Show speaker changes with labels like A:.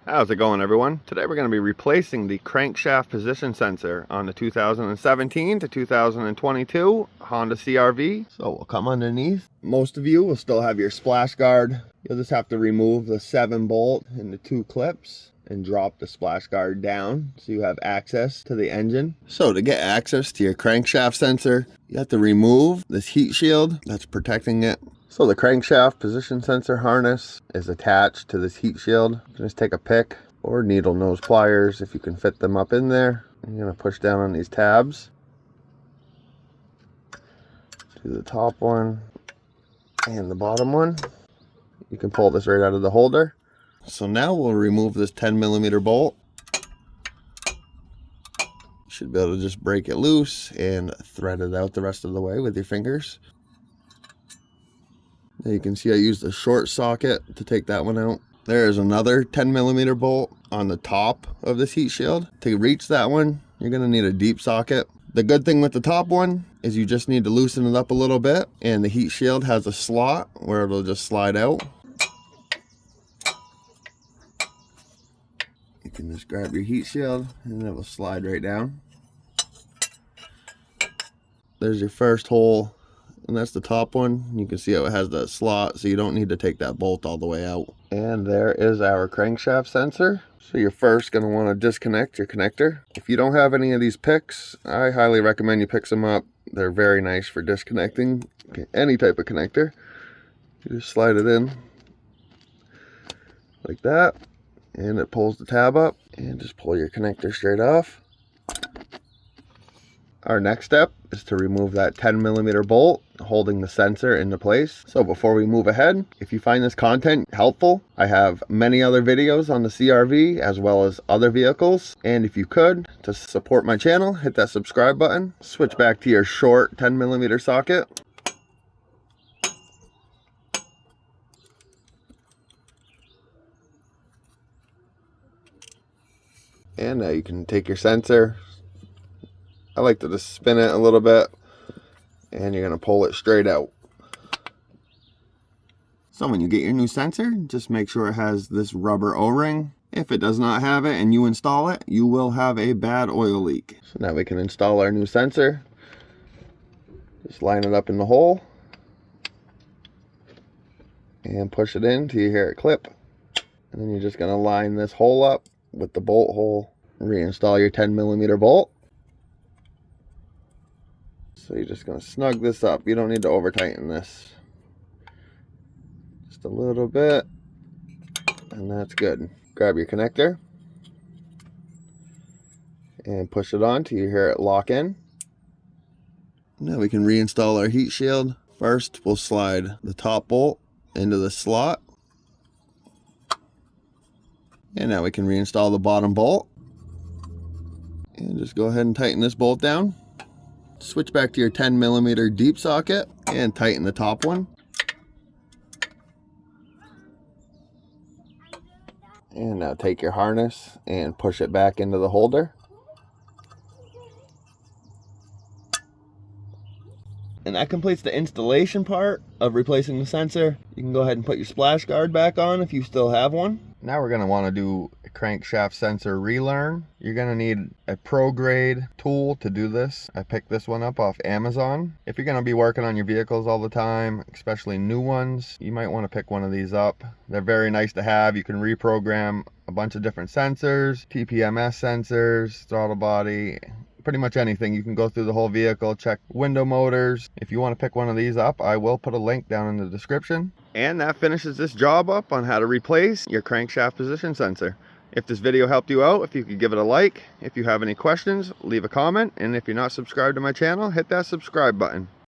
A: How's it going, everyone? Today we're going to be replacing the crankshaft position sensor on the 2017 to 2022 Honda CRV. So we'll come underneath. Most of you will still have your splash guard. You'll just have to remove the 7-bolt and the 2 clips and drop the splash guard down so you have access to the engine. So to get access to your crankshaft sensor, you have to remove this heat shield that's protecting it. So the crankshaft position sensor harness is attached to this heat shield. Just take a pick or needle nose pliers if you can fit them up in there. You're going to push down on these tabs. Do the top one and the bottom one. You can pull this right out of the holder. So now we'll remove this 10mm bolt. You should be able to just break it loose and thread it out the rest of the way with your fingers. Now you can see I used a short socket to take that one out. There is another 10mm bolt on the top of this heat shield. To reach that one, you're going to need a deep socket. The good thing with the top one is you just need to loosen it up a little bit, and the heat shield has a slot where it'll just slide out. You can just grab your heat shield and it will slide right down. There's your first hole. And that's the top one. You can see how it has that slot, so you don't need to take that bolt all the way out. And there is our crankshaft sensor. So you're first going to want to disconnect your connector. If you don't have any of these picks, I highly recommend you pick some up. They're very nice for disconnecting any type of connector. You just slide it in like that, and it pulls the tab up, and just pull your connector straight off. Our next step is to remove that 10mm bolt holding the sensor into place. So before we move ahead, if you find this content helpful, I have many other videos on the CRV as well as other vehicles. And if you could, to support my channel, hit that subscribe button. Switch back to your short 10mm socket. And now you can take your sensor. I like to just spin it a little bit, and you're going to pull it straight out. So when you get your new sensor, just make sure it has this rubber O-ring. If it does not have it and you install it, you will have a bad oil leak. So now we can install our new sensor. Just line it up in the hole and push it in till you hear it clip. And then you're just going to line this hole up with the bolt hole. Reinstall your 10mm bolt. So you're just going to snug this up. You don't need to over tighten this. Just a little bit. And that's good. Grab your connector. And push it on till you hear it lock in. Now we can reinstall our heat shield. First, we'll slide the top bolt into the slot. And now we can reinstall the bottom bolt. And just go ahead and tighten this bolt down. Switch back to your 10mm deep socket and tighten the top one. And now take your harness and push it back into the holder. And that completes the installation part of replacing the sensor. You can go ahead and put your splash guard back on if you still have one. Now we're going to want to do a crankshaft sensor relearn. You're going to need a pro grade tool to do this. I picked this one up off Amazon. If you're going to be working on your vehicles all the time, especially new ones, you might want to pick one of these up. They're very nice to have. You can reprogram a bunch of different sensors, TPMS sensors, throttle body, pretty much anything. You can go through the whole vehicle, check window motors. If you want to pick one of these up, I will put a link down in the description. And that finishes this job up on how to replace your crankshaft position sensor. If this video helped you out, if you could give it a like. If you have any questions, leave a comment. And if you're not subscribed to my channel, hit that subscribe button.